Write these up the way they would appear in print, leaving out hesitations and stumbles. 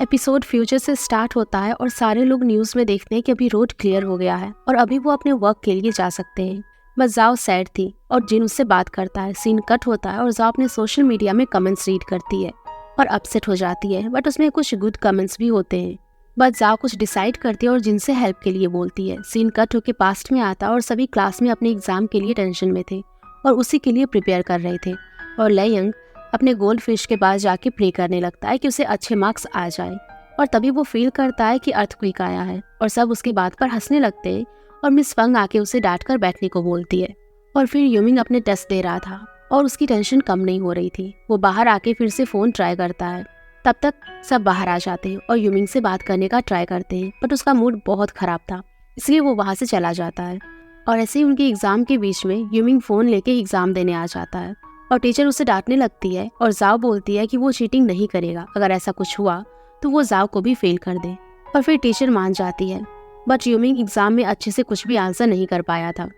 Episode future से start होता है और सारे लोग न्यूज़ में देखते हैं कि अभी रोड क्लियर हो गया है और अभी वो अपने वर्क के लिए जा सकते हैं। बस जाओ सैड थी और जिन उससे बात करता है। सीन कट होता है और जाओ अपने सोशल मीडिया में कमेंट्स रीड करती है और अपसेट हो जाती है, बट उसमें कुछ गुड कमेंट्स भी होते हैं। बस जाओ कुछ डिसाइड करती है और जिनसे हेल्प के लिए बोलती है। सीन कट होके पास्ट में आता है और सभी क्लास में अपने एग्जाम के लिए टेंशन में थे और उसी के लिए प्रिपेयर कर रहे थे। और लेयंग अपने गोल्ड फिश के पास जाके प्रे करने लगता है कि उसे अच्छे मार्क्स आ जाए। और तभी वो फील करता है कि अर्थक्वेक आया है और सब उसकी बात पर हंसने लगते हैं और मिस फंग आके उसे डांट कर बैठने को बोलती है। और फिर यूमिंग अपने टेस्ट दे रहा था और उसकी टेंशन कम नहीं हो रही थी। वो बाहर आके फिर से फ़ोन ट्राई करता है। तब तक सब बाहर आ जाते हैं और यूमिंग से बात करने का ट्राई करते हैं, बट उसका मूड बहुत ख़राब था, इसलिए वो वहाँ से चला जाता है। और ऐसे ही उनके एग्ज़ाम के बीच में यूमिंग फ़ोन लेके एग्ज़ाम देने आ जाता है और टीचर उसे डांटने लगती है और जाओ बोलती है कि वो चीटिंग नहीं करेगा, अगर ऐसा कुछ हुआ तो वो जाओ को भी फेल कर दे। और फिर टीचर मान जाती है, बट यूमिंग एग्ज़ाम में अच्छे से कुछ भी आंसर नहीं कर पाया था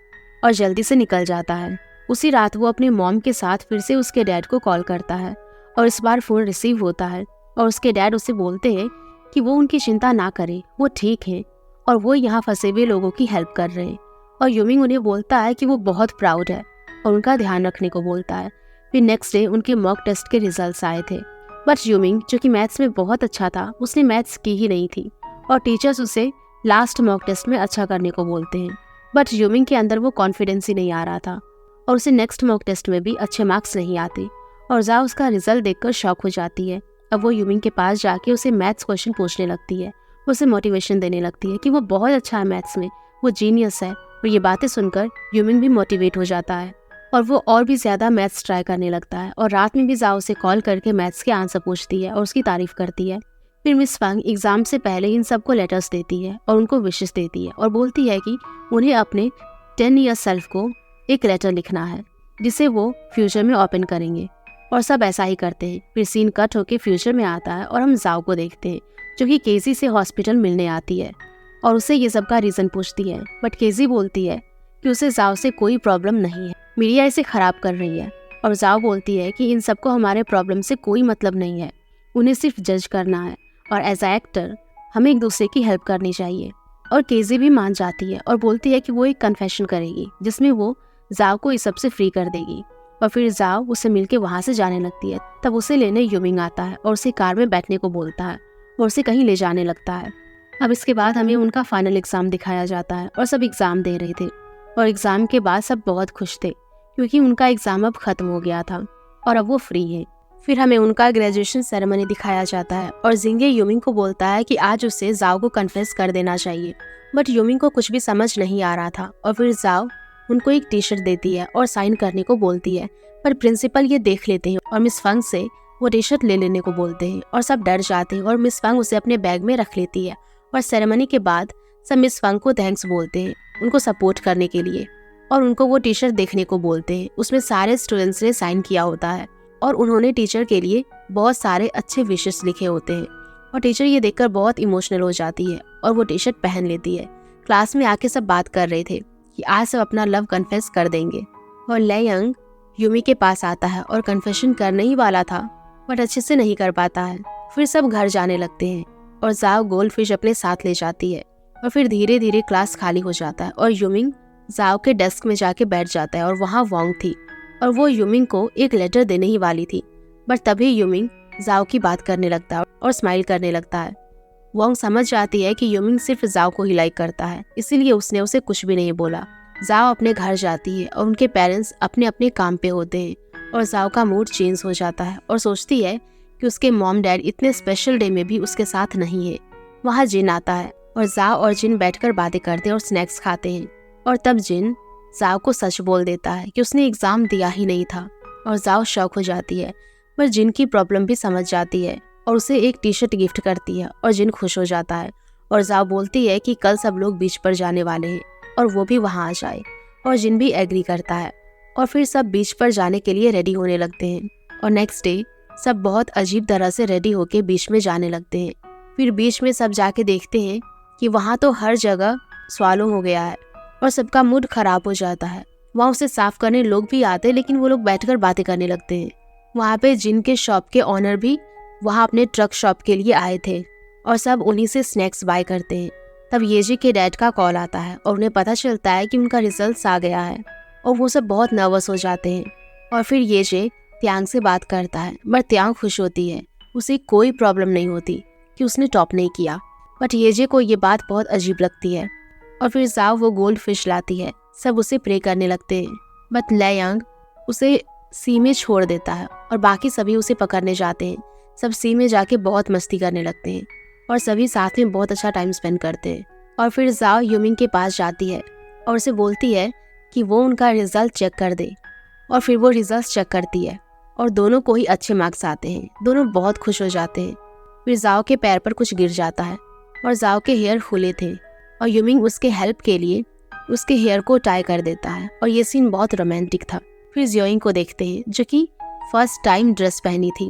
और जल्दी से निकल जाता है। उसी रात वो अपने मॉम के साथ फिर से उसके डैड को कॉल करता है और इस बार फ़ोन रिसीव होता है और उसके डैड उसे बोलते हैं कि वो उनकी चिंता ना करे, वो ठीक है और वो यहाँ फंसे हुए लोगों की हेल्प कर रहे हैं। और यूमिंग उन्हें बोलता है कि वो बहुत प्राउड है और उनका ध्यान रखने को बोलता है। फिर नेक्स्ट डे उनके मॉक टेस्ट के रिजल्ट्स आए थे, बट यूमिंग जो कि मैथ्स में बहुत अच्छा था, उसने मैथ्स की ही नहीं थी और टीचर्स उसे लास्ट मॉक टेस्ट में अच्छा करने को बोलते हैं। बट यूमिंग के अंदर वो कॉन्फिडेंस ही नहीं आ रहा था और उसे नेक्स्ट मॉक टेस्ट में भी अच्छे मार्क्स नहीं आते और जा उसका रिजल्ट देखकर शॉक हो जाती है। अब वो यूमिंग के पास जाके उसे मैथ्स क्वेश्चन पूछने लगती है, उसे मोटिवेशन देने लगती है कि वो बहुत अच्छा है मैथ्स में, वो जीनियस है। और ये बातें सुनकर यूमिंग भी मोटिवेट हो जाता है और वो और भी ज़्यादा मैथ्स ट्राई करने लगता है और रात में भी जाओ से कॉल करके मैथ्स के आंसर पूछती है और उसकी तारीफ करती है। फिर मिस फंग एग्ज़ाम से पहले इन सबको लेटर्स देती है और उनको विशेस देती है और बोलती है कि उन्हें अपने 10 ईयर सेल्फ को एक लेटर लिखना है जिसे वो फ्यूचर में ओपन करेंगे और सब ऐसा ही करते हैं। फिर सीन कट होके फ्यूचर में आता है और हम जाओ को देखते हैं जो कि केजी से हॉस्पिटल मिलने आती है और उसे ये सब का रीज़न पूछती है, बट केजी बोलती है कि उसे जाओ से कोई प्रॉब्लम नहीं है, मीडिया इसे ख़राब कर रही है। और जाओ बोलती है कि इन सबको हमारे प्रॉब्लम से कोई मतलब नहीं है, उन्हें सिर्फ जज करना है और एज अ एक्टर हमें एक दूसरे की हेल्प करनी चाहिए। और केजी भी मान जाती है और बोलती है कि वो एक कन्फेशन करेगी जिसमें वो जाओ को इस सब से फ्री कर देगी। और फिर जाओ उससे मिलके वहाँ से जाने लगती है। तब उसे लेने यूमिंग आता है और उसे कार में बैठने को बोलता है और उसे कहीं ले जाने लगता है। अब इसके बाद हमें उनका फाइनल एग्ज़ाम दिखाया जाता है और सब एग्ज़ाम दे रहे थे और एग्ज़ाम के बाद सब बहुत खुश थे क्योंकि उनका एग्ज़ाम अब ख़त्म हो गया था और अब वो फ्री है। फिर हमें उनका ग्रेजुएशन सेरेमनी दिखाया जाता है और जिंगे यूमिंग को बोलता है कि आज उसे जाओ को कन्फेस कर देना चाहिए, बट यूमिंग को कुछ भी समझ नहीं आ रहा था। और फिर जाओ उनको एक टी शर्ट देती है और साइन करने को बोलती है, पर प्रिंसिपल ये देख लेते हैं और मिस फंग से वो टी शर्ट ले लेने को बोलते हैं और सब डर जाते हैं और मिस फंग उसे अपने बैग में रख लेती है। और सेरेमनी के बाद सब मिस फंग को थैंक्स बोलते हैं उनको सपोर्ट करने के लिए और उनको वो टी शर्ट देखने को बोलते हैं। उसमें सारे स्टूडेंट्स ने साइन किया होता है और उन्होंने टीचर के लिए बहुत सारे अच्छे विशेस लिखे होते हैं और टीचर ये देखकर बहुत इमोशनल हो जाती है और वो टी शर्ट पहन लेती है। क्लास में आके सब बात कर रहे थे कि आज सब अपना लव कन्फेस कर देंगे और लेयंग यूमी के पास आता है और कन्फेशन करने ही वाला था, बट अच्छे से नहीं कर पाता है। फिर सब घर जाने लगते हैं और जाओ गोल्ड फिश अपने साथ ले जाती है और फिर धीरे धीरे क्लास खाली हो जाता है और यूमिंग जाओ के डेस्क में जाके बैठ जाता है और वहाँ वोंग थी और वो यूमिंग को एक लेटर देने ही वाली थी, बट तभी यूमिंग जाओ की बात करने लगता है और स्माइल करने लगता है। वोंग समझ जाती है कि यूमिंग सिर्फ जाओ को ही लाइक करता है, इसीलिए उसने उसे कुछ भी नहीं बोला। जाओ अपने घर जाती है और उनके पेरेंट्स अपने अपने काम पे होते हैं और जाओ का मूड चेंज हो जाता है और सोचती है कि उसके मॉम डैड इतने स्पेशल डे में भी उसके साथ नहीं है। वहाँ जिन आता है और जाओ और जिन बैठकर बातें करते हैं और स्नैक्स खाते हैं और तब जिन जाओ को सच बोल देता है कि उसने एग्ज़ाम दिया ही नहीं था और जाओ शॉक हो जाती है, पर जिन की प्रॉब्लम भी समझ जाती है और उसे एक टी शर्ट गिफ्ट करती है और जिन खुश हो जाता है और जाओ बोलती है कि कल सब लोग बीच पर जाने वाले हैं और वो भी वहाँ आ जाए और जिन भी एग्री करता है और फिर सब बीच पर जाने के लिए रेडी होने लगते हैं। और नेक्स्ट डे सब बहुत अजीब तरह से रेडी होके बीच में जाने लगते हैं। फिर बीच में सब जाके देखते हैं कि वहाँ तो हर जगह स्वालो हो गया है और सबका मूड खराब हो जाता है। वहाँ उसे साफ करने लोग भी आते हैं, लेकिन वो लोग बैठकर बातें करने लगते हैं। वहाँ पे जिन के शॉप के ऑनर भी वहाँ अपने ट्रक शॉप के लिए आए थे और सब उन्हीं से स्नैक्स बाय करते हैं। तब येजे के डैड का कॉल आता है और उन्हें पता चलता है कि उनका रिजल्ट्स आ गया है और वो सब बहुत नर्वस हो जाते हैं। और फिर येजे त्यांग से बात करता है, बट त्यांग खुश होती है, उसे कोई प्रॉब्लम नहीं होती कि उसने टॉप नहीं किया। बट येजे को ये बात बहुत अजीब लगती है। और फिर जाओ वो गोल्ड फिश लाती है, सब उसे प्रे करने लगते हैं। बट लैयांग उसे सी में छोड़ देता है और बाकी सभी उसे पकड़ने जाते हैं। सब सी में जाके बहुत मस्ती करने लगते हैं और सभी साथ में बहुत अच्छा टाइम स्पेंड करते हैं। और फिर जाओ यूमिंग के पास जाती है और उसे बोलती है कि वो उनका रिजल्ट चेक कर दे। और फिर वो रिजल्ट चेक करती है और दोनों को ही अच्छे मार्क्स आते हैं। दोनों बहुत खुश हो जाते हैं। फिर जाओ के पैर पर कुछ गिर जाता है और जाओ के हेयर खुले थे और यूमिंग उसके हेल्प के लिए उसके हेयर को टाई कर देता है और ये सीन बहुत रोमांटिक था। फिर जियोइंग को देखते हैं जो कि फर्स्ट टाइम ड्रेस पहनी थी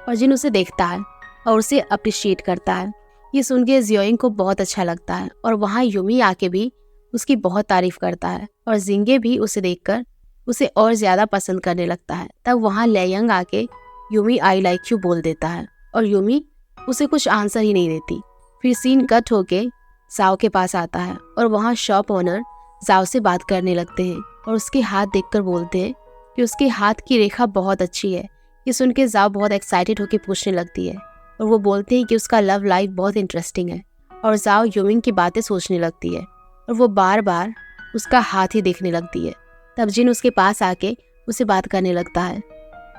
और जिन उसे देखता है और उसे अप्रिशिएट करता है। ये सुन के जियोइंग को बहुत अच्छा लगता है और वहाँ यूमी आके भी उसकी बहुत तारीफ करता है और जिंगे भी उसे देखकर उसे और ज़्यादा पसंद करने लगता है। तब वहाँ लैयांग आके यूमी आई लाइक यू बोल देता है और यूमी उसे कुछ आंसर ही नहीं देती। फिर सीन कट होके जाओ के पास आता है और वहाँ शॉप ओनर जाओ से बात करने लगते हैं और उसके हाथ देखकर बोलते हैं कि उसके हाथ की रेखा बहुत अच्छी है। ये सुन के जाओ बहुत एक्साइटेड होकर पूछने लगती है और वो बोलते हैं कि उसका लव लाइफ बहुत इंटरेस्टिंग है। और जाओ यूमिंग की बातें सोचने लगती है और वो बार बार उसका हाथ ही देखने लगती है। तब जिन उसके पास आके उसे बात करने लगता है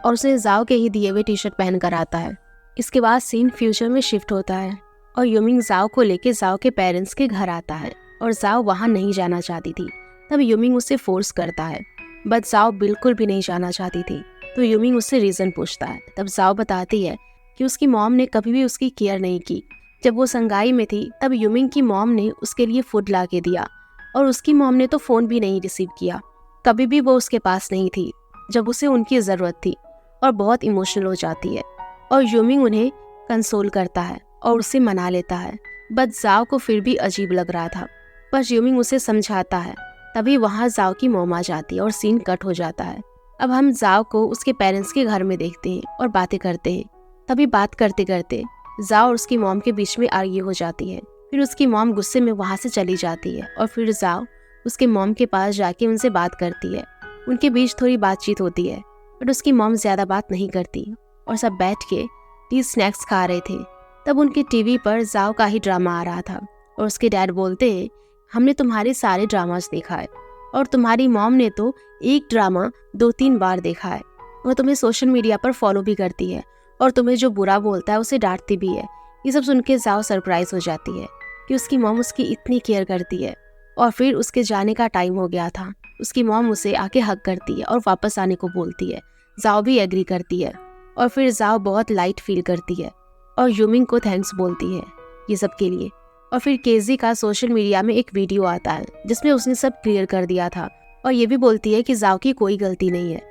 और उसे जाओ के ही दिए हुए टी शर्ट पहन कर आता है। इसके बाद सीन फ्यूचर में शिफ्ट होता है और यूमिंग जाओ को लेके जाओ के पेरेंट्स के घर आता है और जाओ वहाँ नहीं जाना चाहती थी। तब यूमिंग उसे फोर्स करता है, बट जाओ बिल्कुल भी नहीं जाना चाहती थी। तो यूमिंग उससे रीज़न पूछता है। तब जाओ बताती है कि उसकी मॉम ने कभी भी उसकी केयर नहीं की। जब वो संगाई में थी तब यूमिंग की मॉम ने उसके लिए फूड ला के दिया और उसकी मॉम ने तो फ़ोन भी नहीं रिसीव किया। कभी भी वो उसके पास नहीं थी जब उसे उनकी ज़रूरत थी और बहुत इमोशनल हो जाती है। और यूमिंग उन्हें कंसोल करता है और उसे मना लेता है, बट जाओ को फिर भी अजीब लग रहा था। पर यूमिंग उसे समझाता है। तभी वहाँ जाओ की मॉम आ जाती है और सीन कट हो जाता है। अब हम जाओ को उसके पेरेंट्स के घर में देखते हैं और बातें करते हैं। तभी बात करते करते जाओ और उसकी मॉम के बीच में आर्ग्यू हो जाती है। फिर उसकी मॉम गुस्से में वहाँ से चली जाती है और फिर जाओ उसके मॉम के पास जाके उनसे बात करती है। उनके बीच थोड़ी बातचीत होती है, बट उसकी मॉम ज़्यादा बात नहीं करती और सब बैठ के टी स्नैक्स खा रहे थे। तब उनके टीवी पर जाओ का ही ड्रामा आ रहा था और उसके डैड बोलते हैं, हमने तुम्हारे सारे ड्रामास देखा है और तुम्हारी मॉम ने तो एक ड्रामा 2-3 बार देखा है। वो तुम्हें सोशल मीडिया पर फॉलो भी करती है और तुम्हें जो बुरा बोलता है उसे डांटती भी है। ये सब सुन के जाओ सरप्राइज हो जाती है कि उसकी मॉम उसकी इतनी केयर करती है। और फिर उसके जाने का टाइम हो गया था। उसकी मॉम उसे आके हग करती है और वापस आने को बोलती है। जाओ भी एग्री करती है और फिर जाओ बहुत लाइट फील करती है और यूमिंग को थैंक्स बोलती है ये सब के लिए। और फिर केजी का सोशल मीडिया में एक वीडियो आता है जिसमें उसने सब क्लियर कर दिया था और ये भी बोलती है कि जाओ की कोई गलती नहीं है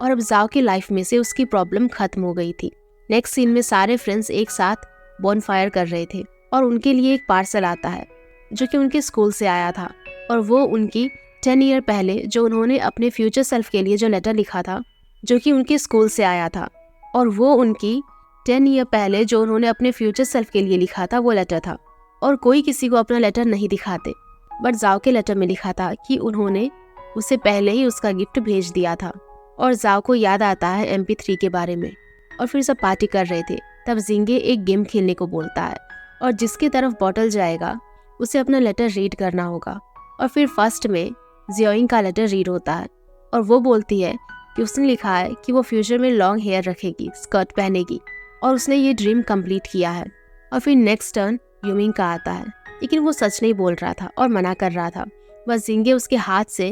और अब जाओ की लाइफ में से उसकी प्रॉब्लम खत्म हो गई थी। नेक्स्ट सीन में सारे फ्रेंड्स एक साथ बॉनफायर कर रहे थे और उनके लिए एक पार्सल आता है जो कि उनके स्कूल से आया था और वो उनकी 10 ईयर पहले जो उन्होंने अपने फ्यूचर सेल्फ के लिए जो लेटर लिखा था जो कि उनके स्कूल से आया था और वो उनकी 10 ईयर पहले जो उन्होंने अपने फ्यूचर सेल्फ के लिए लिखा था वो लेटर था। और कोई किसी को अपना लेटर नहीं दिखाते, बट जाओ के लेटर में लिखा था कि उन्होंने उसे पहले ही उसका गिफ्ट भेज दिया था। और जाओ को याद आता है MP3 के बारे में और फिर सब पार्टी कर रहे थे। तब जिंगे एक गेम खेलने को बोलता है और जिसकी तरफ बॉटल जाएगा उसे अपना लेटर रीड करना होगा। और फिर फर्स्ट में जियोइंग का लेटर रीड होता है और वो बोलती है कि उसने लिखा है कि वो फ्यूचर में लॉन्ग हेयर रखेगी, स्कर्ट पहनेगी और उसने ये ड्रीम कंप्लीट किया है। और फिर नेक्स्ट टर्न यूमिंग का आता है, लेकिन वो सच नहीं बोल रहा था और मना कर रहा था। बस जिंगे उसके हाथ से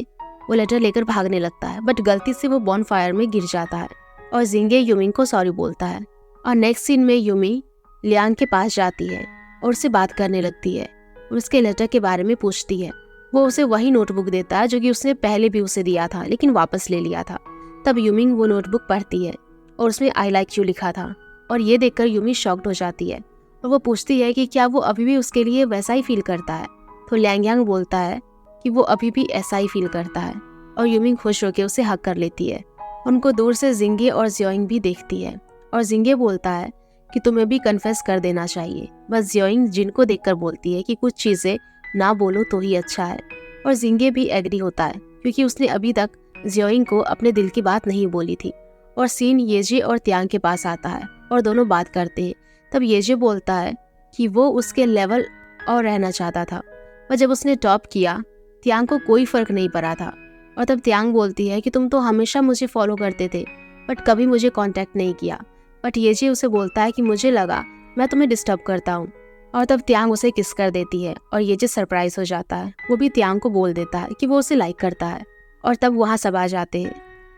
वो लेटर लेकर भागने लगता है, बट गलती से वो बॉनफायर में गिर जाता है और जिंगे यूमिंग को सॉरी बोलता है। और नेक्स्ट सीन में यूमी लियांग के पास जाती है और उससे बात करने लगती है और उसके लेटर के बारे में पूछती है। वो उसे वही नोटबुक देता है जो कि उसने पहले भी उसे दिया था लेकिन वापस ले लिया था। तब यूमिंग वो नोटबुक पढ़ती है और उसमें आई लाइक यू लिखा था और ये देखकर यूमी शॉक्ड हो जाती है और वो पूछती है कि क्या वो अभी भी उसके लिए वैसा ही फील करता है। तो लियांग बोलता है कि वो अभी भी ऐसा ही फील करता है और यूमिंग खुश होकर उसे हक कर लेती है। उनको दूर से जिंगे और जियोइंग भी देखती है और जिंगे बोलता है कि तुम्हें भी कन्फेस कर देना चाहिए। बस जियोइंग जिन को देखकर बोलती है कि कुछ चीजें ना बोलो तो ही अच्छा है, और जिंगे भी एग्री होता है क्योंकि उसने अभी तक जियोइंग को अपने दिल की बात नहीं बोली थी। और सीन येजे और त्यांग के पास आता है और दोनों बात करते हैं। तब येजे बोलता है कि वो उसके लेवल और रहना चाहता था, पर जब उसने टॉप किया त्यांग को कोई फर्क नहीं पड़ा था। और तब त्यांग बोलती है कि तुम तो हमेशा मुझे फॉलो करते थे बट कभी मुझे कांटेक्ट नहीं किया। बट येजे उसे बोलता है कि मुझे लगा मैं तुम्हें डिस्टर्ब करता हूँ। और तब त्यांग उसे किस कर देती है और येजे सरप्राइज हो जाता है। वो भी त्यांग को बोल देता है कि वो उसे लाइक करता है। और तब वहाँ सब आ जाते हैं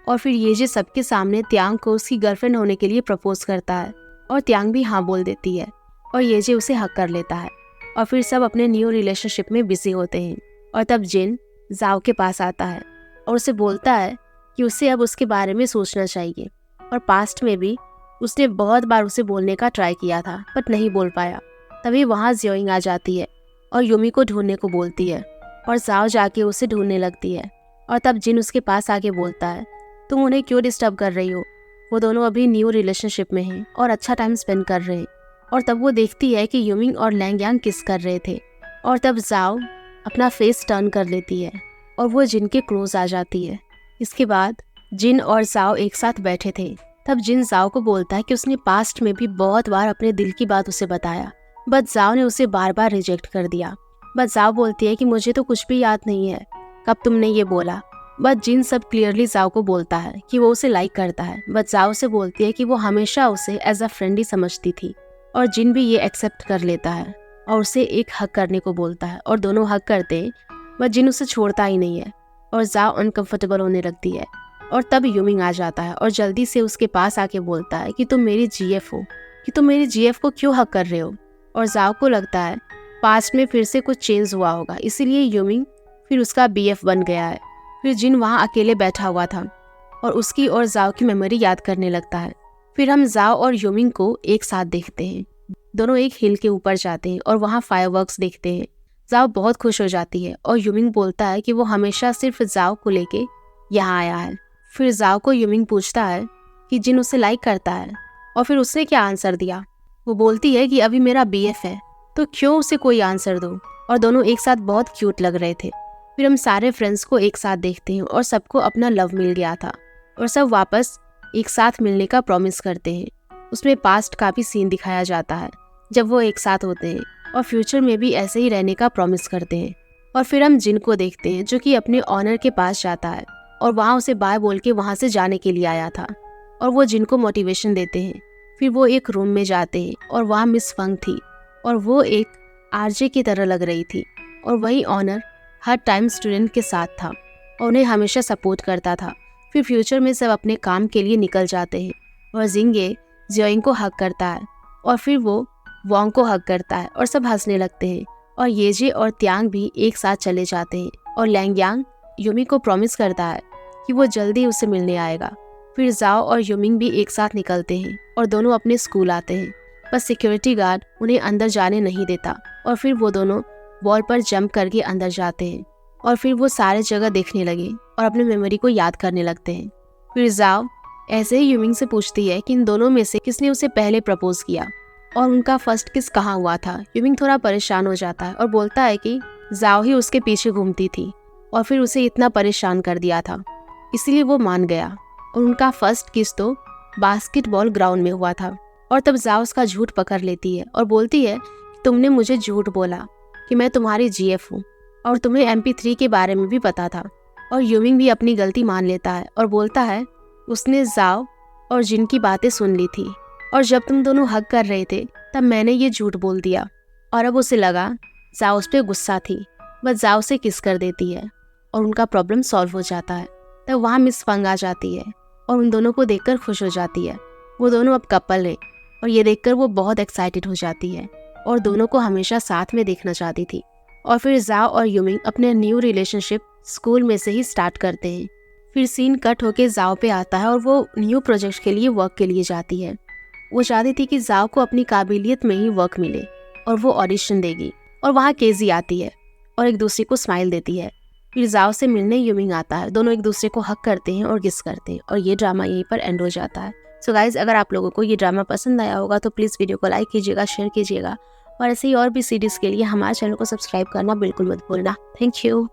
और फिर येजे सबके सामने त्यांग को उसकी गर्लफ्रेंड होने के लिए प्रपोज करता है और त्यांग भी हाँ बोल देती है और येजे उसे हक कर लेता है। और फिर सब अपने न्यू रिलेशनशिप में बिजी होते हैं। और तब जिन जाओ के पास आता है और उसे बोलता है कि उसे अब उसके बारे में सोचना चाहिए, और पास्ट में भी उसने बहुत बार उसे बोलने का ट्राई किया था बट नहीं बोल पाया। तभी वहाँ जियोइंग आ जाती है और यूमी को ढूंढने को बोलती है और जाओ जाके उसे ढूंढने लगती है। और तब जिन उसके पास आके बोलता है तुम उन्हें क्यों डिस्टर्ब कर रही हो, वो दोनों अभी न्यू रिलेशनशिप में हैं और अच्छा टाइम स्पेंड कर रहे हैं। और तब वो देखती है कि यूमिंग और लैंगयांग किस कर रहे थे। और तब जाओ अपना फेस टर्न कर लेती है और वो जिन के क्लोज आ जाती है। इसके बाद जिन और जाओ एक साथ बैठे थे। तब जिन जाओ को बोलता है कि उसने पास्ट में भी बहुत बार अपने दिल की बात उसे बताया, बट जाओ ने उसे बार बार रिजेक्ट कर दिया। बट जाओ बोलती है कि मुझे तो कुछ भी याद नहीं है कब तुमने ये बोला। बट जिन सब क्लियरली जाओ को बोलता है कि वो उसे लाइक करता है। बट जाओ से बोलती है कि वो हमेशा उसे एज अ फ्रेंड ही समझती थी, और जिन भी ये एक्सेप्ट कर लेता है और उसे एक हक करने को बोलता है और दोनों हक करते हैं। बट जिन उसे छोड़ता ही नहीं है और जाओ अनकंफर्टेबल होने लगती है। और तब यूमिंग आ जाता है और जल्दी से उसके पास आके बोलता है कि तुम मेरी जीएफ हो, कि तुम मेरी जीएफ को क्यों हक कर रहे हो। और जाओ को लगता है पास्ट में फिर से कुछ चेंज हुआ होगा, इसीलिए यूमिंग फिर उसका बीएफ बन गया है। फिर जिन वहाँ अकेले बैठा हुआ था और उसकी और जाओ की मेमोरी याद करने लगता है। फिर हम जाओ और यूमिंग को एक साथ देखते हैं। दोनों एक हिल के ऊपर जाते हैं और वहाँ फायरवर्क्स देखते हैं। जाओ बहुत खुश हो जाती है और यूमिंग बोलता है कि वो हमेशा सिर्फ जाओ को लेके यहाँ आया है। फिर जाओ को यूमिंग पूछता है कि जिन उसे लाइक करता है, और फिर उसने क्या आंसर दिया। वो बोलती है कि अभी मेरा बीएफ है तो क्यों उसे कोई आंसर दो। और दोनों एक साथ बहुत क्यूट लग रहे थे। फिर हम सारे फ्रेंड्स को एक साथ देखते हैं और सबको अपना लव मिल गया था और सब वापस एक साथ मिलने का प्रॉमिस करते हैं। उसमें पास्ट का भी सीन दिखाया जाता है जब वो एक साथ होते हैं और फ्यूचर में भी ऐसे ही रहने का प्रॉमिस करते हैं। और फिर हम जिन को देखते हैं जो कि अपने ऑनर के पास जाता है और वहाँ उसे बाय बोल के वहाँ से जाने के लिए आया था, और वो जिन को मोटिवेशन देते हैं। फिर वो एक रूम में जाते हैं और वहाँ मिस फंग थी और वो एक आरजे की तरह लग रही थी, और वही ऑनर हर टाइम स्टूडेंट के साथ था और उन्हें हमेशा सपोर्ट करता था। फिर फ्यूचर में सब अपने काम के लिए निकल जाते हैं और जिंगे जियोइंग को हक करता है और फिर वो वोंग को हक करता है और सब हंसने लगते हैं। और येजे और त्यांग भी एक साथ चले जाते हैं और लैंगयांग यूमी को प्रॉमिस करता है कि वो जल्दी उसे मिलने आएगा। फिर जाओ और यूमिंग भी एक साथ निकलते हैं और दोनों अपने स्कूल आते हैं, बस सिक्योरिटी गार्ड उन्हें अंदर जाने नहीं देता। और फिर वो दोनों वॉल पर जंप करके अंदर जाते हैं और फिर वो सारे जगह देखने लगे और अपने मेमोरी को याद करने लगते हैं। फिर जाओ ऐसे ही यूमिंग से पूछती है कि इन दोनों में से किसने उसे पहले प्रपोज किया और उनका फर्स्ट किस कहाँ हुआ था। यूमिंग थोड़ा परेशान हो जाता है और बोलता है कि जाओ ही उसके पीछे घूमती थी और फिर उसे इतना परेशान कर दिया था, इसलिए वो मान गया। और उनका फर्स्ट किस तो बास्केटबॉल ग्राउंड में हुआ था। और तब जाओ उसका झूठ पकड़ लेती है और बोलती है कि तुमने मुझे झूठ बोला कि मैं तुम्हारी जीएफ हूँ और तुम्हें MP3 के बारे में भी पता था। और यूमिंग भी अपनी गलती मान लेता है और बोलता है उसने जाओ और जिन की बातें सुन ली थी और जब तुम दोनों हग कर रहे थे तब मैंने ये झूठ बोल दिया। और अब उसे लगा जाओ उस पर गुस्सा थी, बस जाओ से किस कर देती है और उनका प्रॉब्लम सॉल्व हो जाता है। तब वहाँ मिस फंग आ जाती है और उन दोनों को देखकर खुश हो जाती है। वो दोनों अब कपल है और ये देखकर वो बहुत एक्साइटेड हो जाती है और दोनों को हमेशा साथ में देखना चाहती थी। और फिर जाओ और यूमिंग अपने न्यू रिलेशनशिप स्कूल में से ही स्टार्ट करते हैं। फिर सीन कट होके जाओ पे आता है और वो न्यू प्रोजेक्ट के लिए वर्क के लिए जाती है। वो चाहती थी कि जाओ को अपनी काबिलियत में ही वर्क मिले और वो ऑडिशन देगी। और वहाँ केजी आती है और एक दूसरे को स्माइल देती है। फिर जाओ से मिलने यूमिंग आता है, दोनों एक दूसरे को हक करते हैं और किस करते हैं और ये ड्रामा यहीं पर एंड हो जाता है। सो गाइज, अगर आप लोगों को ये ड्रामा पसंद आया होगा तो प्लीज़ वीडियो को लाइक कीजिएगा, शेयर कीजिएगा और ऐसे ही और भी सीरीज़ के लिए हमारे चैनल को सब्सक्राइब करना बिल्कुल मत भूलना। Thank you.